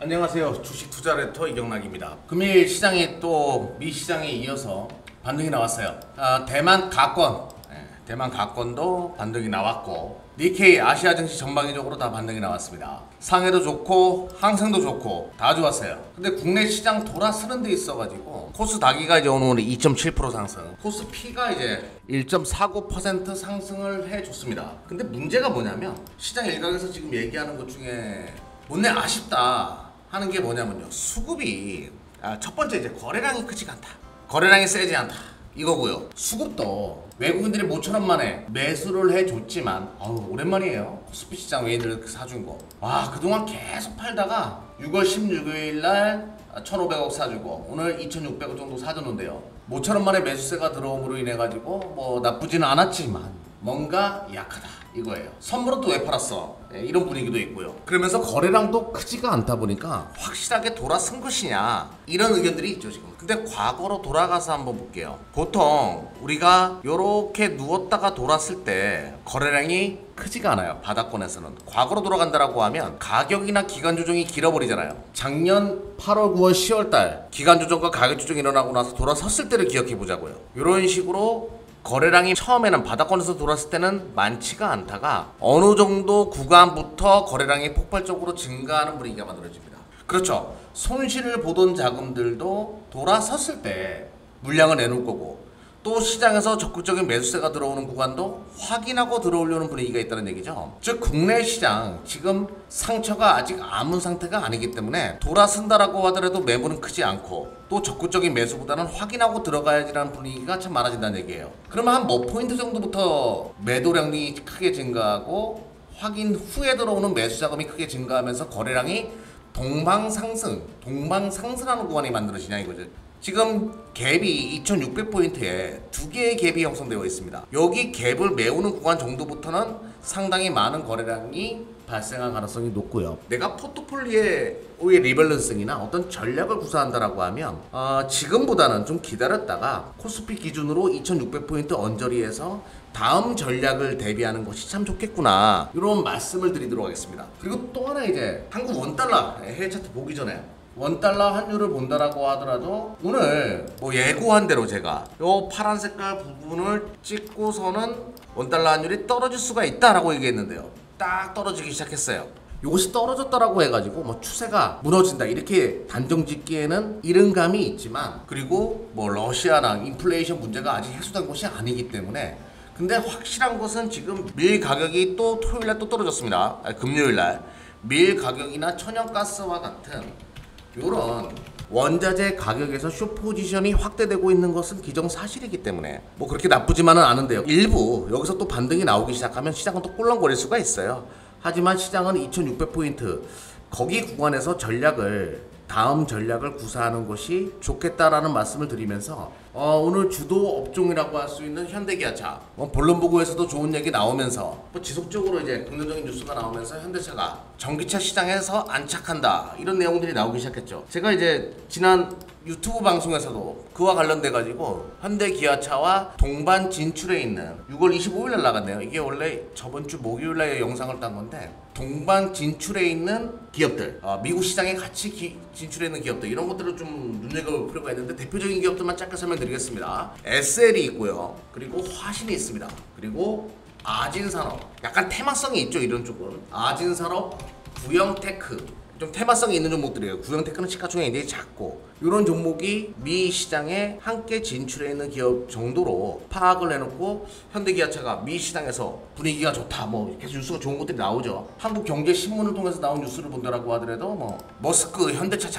안녕하세요. 주식 투자레터 이경락입니다. 금일 시장이 또 미 시장에 이어서 반등이 나왔어요. 대만 가권, 대만 가권도 반등이 나왔고, 니케이 아시아 증시 전방위적으로 다 반등이 나왔습니다. 상해도 좋고 항생도 좋고 다 좋았어요. 근데 국내 시장 돌아서는 데 있어가지고 코스닥이가 이제 오늘 2.7% 상승, 코스피가 이제 1.49% 상승을 해줬습니다. 근데 문제가 뭐냐면 시장 일각에서 지금 얘기하는 것 중에 못내 아쉽다 하는 게 뭐냐면요, 수급이 첫 번째 이제 거래량이 크지가 않다, 거래량이 세지 않다 이거고요. 수급도 외국인들이 모처럼 만에 매수를 해줬지만 오랜만이에요. 코스피 시장 외인들 사준 거. 와, 그동안 계속 팔다가 6월 16일 날 1,500억 사주고 오늘 2,600억 정도 사줬는데요. 모처럼 만에 매수세가 들어옴으로 인해 가지고 뭐 나쁘지는 않았지만 뭔가 약하다 이거예요. 선물은 또 왜 팔았어? 이런 분위기도 있고요. 그러면서 거래량도 크지가 않다 보니까 확실하게 돌아선 것이냐 이런 의견들이 있죠 지금. 근데 과거로 돌아가서 한번 볼게요. 보통 우리가 요렇게 누웠다가 돌았을 때 거래량이 크지가 않아요. 바닥권에서는. 과거로 돌아간다라고 하면 가격이나 기간 조정이 길어버리잖아요. 작년 8월 9월 10월달 기간 조정과 가격 조정이 일어나고 나서 돌아섰을 때를 기억해 보자고요. 이런 식으로 거래량이 처음에는 바닥권에서 돌았을 때는 많지가 않다가 어느 정도 구간부터 거래량이 폭발적으로 증가하는 분위기가 만들어집니다. 그렇죠. 손실을 보던 자금들도 돌아섰을 때 물량을 내놓을 거고, 또 시장에서 적극적인 매수세가 들어오는 구간도 확인하고 들어오려는 분위기가 있다는 얘기죠. 즉 국내 시장 지금 상처가 아직 아문 상태가 아니기 때문에 돌아선다라고 하더라도 매물은 크지 않고 또 적극적인 매수보다는 확인하고 들어가야지라는 분위기가 참 많아진다는 얘기예요. 그러면 한 몇 포인트 정도부터 매도량이 크게 증가하고 확인 후에 들어오는 매수 자금이 크게 증가하면서 거래량이 동방상승하는 구간이 만들어지냐 이거죠. 지금 갭이 2600포인트에 두 개의 갭이 형성되어 있습니다. 여기 갭을 메우는 구간 정도부터는 상당히 많은 거래량이 발생할 가능성이 높고요. 내가 포트폴리오의 리밸런싱이나 어떤 전략을 구사한다라고 하면 지금보다는 좀 기다렸다가 코스피 기준으로 2600포인트 언저리에서 다음 전략을 대비하는 것이 참 좋겠구나, 이런 말씀을 드리도록 하겠습니다. 그리고 또 하나, 이제 한국 원달러 해외 차트 보기 전에 원달러 환율을 본다라고 하더라도 오늘 뭐 예고한 대로 제가 요 파란 색깔 부분을 찍고서는 원달러 환율이 떨어질 수가 있다라고 얘기했는데요. 딱 떨어지기 시작했어요. 이것이 떨어졌다라고 해가지고 뭐 추세가 무너진다 이렇게 단정 짓기에는 이른 감이 있지만, 그리고 뭐 러시아나 인플레이션 문제가 아직 해소된 것이 아니기 때문에. 근데 확실한 것은 지금 밀 가격이 또 토요일날 또 떨어졌습니다. 금요일날 밀 가격이나 천연가스와 같은 요런 원자재 가격에서 숏포지션이 확대되고 있는 것은 기정사실이기 때문에 뭐 그렇게 나쁘지만은 않은데요. 일부 여기서 또 반등이 나오기 시작하면 시장은 또 꿀렁거릴 수가 있어요. 하지만 시장은 2600포인트 거기 구간에서 다음 전략을 구사하는 것이 좋겠다라는 말씀을 드리면서 오늘 주도 업종이라고 할 수 있는 현대기아차, 본론 보고에서도 좋은 얘기 나오면서 지속적으로 이제 긍정적인 뉴스가 나오면서 현대차가 전기차 시장에서 안착한다 이런 내용들이 나오기 시작했죠. 제가 이제 지난 유튜브 방송에서도 그와 관련돼 가지고 현대기아차와 동반 진출에 있는 6월 25일 날 나갔네요. 이게 원래 저번 주 목요일 날 영상을 딴 건데, 동반 진출에 있는 기업들, 미국 시장에 같이 진출해 있는 기업들, 이런 것들을 좀 눈여겨볼 필요가 있는데 대표적인 기업들만 짧게 설명드리겠습니다. SL이 있고요. 그리고 화신이 있습니다. 그리고 아진산업, 약간 테마성이 있죠 이런 쪽은. 아진산업, 구형테크, 좀 테마성이 있는 종목들이에요. 구형테크는 시가총액이 굉장히 작고, 이런 종목이 미 시장에 함께 진출해 있는 기업 정도로 파악을 해놓고 현대기아차가 미 시장에서 분위기가 좋다, 뭐 계속 뉴스가 좋은 것들이 나오죠. 한국경제신문을 통해서 나온 뉴스를 본다라고 하더라도 뭐 머스크 현대차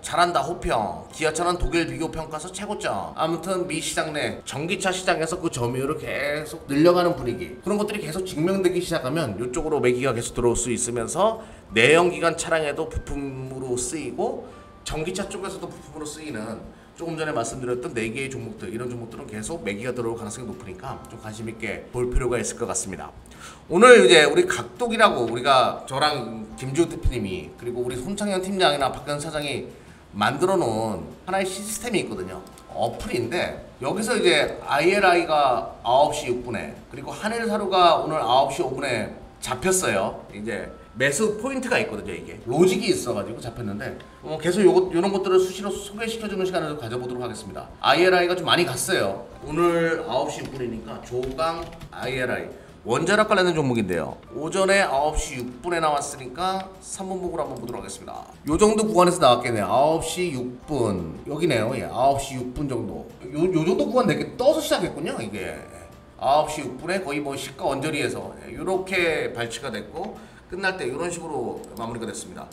잘한다 호평, 기아차는 독일 비교평가서 최고점, 아무튼 미 시장 내 전기차 시장에서 그 점유율을 계속 늘려가는 분위기, 그런 것들이 계속 증명되기 시작하면 이쪽으로 매기가 계속 들어올 수 있으면서 내연기관 차량에도 부품으로 쓰이고 전기차 쪽에서도 부품으로 쓰이는, 조금 전에 말씀드렸던 4개의 종목들, 이런 종목들은 계속 매기가 들어올 가능성이 높으니까 좀 관심 있게 볼 필요가 있을 것 같습니다. 오늘 이제 우리 각독이라고, 우리가 저랑 김주호 대표님이 그리고 우리 손창현 팀장이나 박현 사장이 만들어 놓은 하나의 시스템이 있거든요. 어플인데 여기서 이제 ILI가 9시 6분에 그리고 한일사료가 오늘 9시 5분에 잡혔어요. 이제 매수 포인트가 있거든요. 이게 로직이 있어가지고 잡혔는데 계속 요런 것들을 수시로 소개시켜주는 시간을 가져보도록 하겠습니다. IRI가 좀 많이 갔어요. 오늘 9시 6분이니까 조강 IRI 원자력 관련된 종목인데요. 오전에 9시 6분에 나왔으니까 3분 보고를 한번 보도록 하겠습니다. 요 정도 구간에서 나왔겠네요. 9시 6분 여기네요. 예, 9시 6분 정도. 요 정도 구간 되게 떠서 시작했군요. 이게 9시 6분에 거의 뭐 시가 언저리에서 이렇게 발치가 됐고 끝날 때 이런 식으로 마무리가 됐습니다.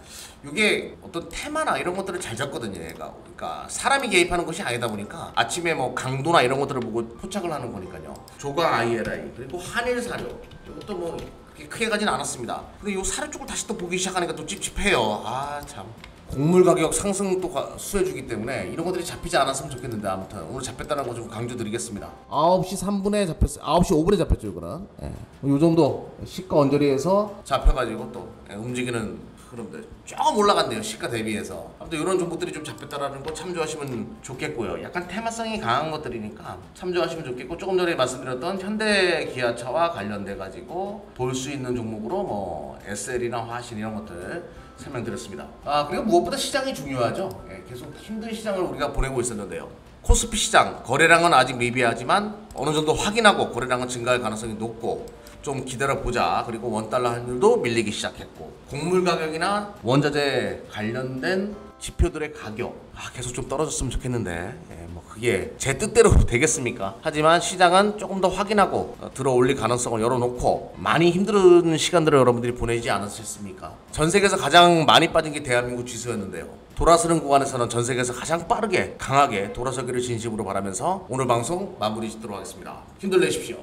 이게 어떤 테마나 이런 것들을 잘 잡거든요. 얘가. 그러니까 사람이 개입하는 것이 아니다 보니까 아침에 뭐 강도나 이런 것들을 보고 포착을 하는 거니까요. 조강 IRI 그리고 한일 사료 이것도 뭐 그렇게 크게 가진 않았습니다. 근데 이 사료 쪽을 다시 또 보기 시작하니까 또 찝찝해요. 아 참. 곡물 가격 상승 또 수혜주기 때문에 이런 것들이 잡히지 않았으면 좋겠는데 아무튼 오늘 잡혔다는 거 좀 강조드리겠습니다. 9시 3분에 잡혔어요. 9시 5분에 잡혔죠 이거는. 예. 요 정도 시가 언저리에서 잡혀가지고 또 움직이는 흐름들 조금 올라갔네요. 시가 대비해서. 아무튼 이런 종목들이 좀 잡혔다라는 거 참조하시면 좋겠고요. 약간 테마성이 강한 것들이니까 참조하시면 좋겠고 조금 전에 말씀드렸던 현대기아차와 관련돼 가지고 볼 수 있는 종목으로 뭐 SL이나 화신 이런 것들 설명드렸습니다. 그리고 무엇보다 시장이 중요하죠. 예, 계속 힘든 시장을 우리가 보내고 있었는데요. 코스피 시장 거래량은 아직 미비하지만 어느 정도 확인하고 거래량은 증가할 가능성이 높고 좀 기다려보자. 그리고 원달러 환율도 밀리기 시작했고 곡물 가격이나 원자재 관련된 지표들의 가격 계속 좀 떨어졌으면 좋겠는데 뭐 그게 제 뜻대로 되겠습니까? 하지만 시장은 조금 더 확인하고 들어올릴 가능성을 열어놓고 많이 힘든 시간들을 여러분들이 보내지 않으셨습니까? 전 세계에서 가장 많이 빠진 게 대한민국 지수였는데요. 돌아서는 구간에서는 전 세계에서 가장 빠르게 강하게 돌아서기를 진심으로 바라면서 오늘 방송 마무리 짓도록 하겠습니다. 힘들 내십시오.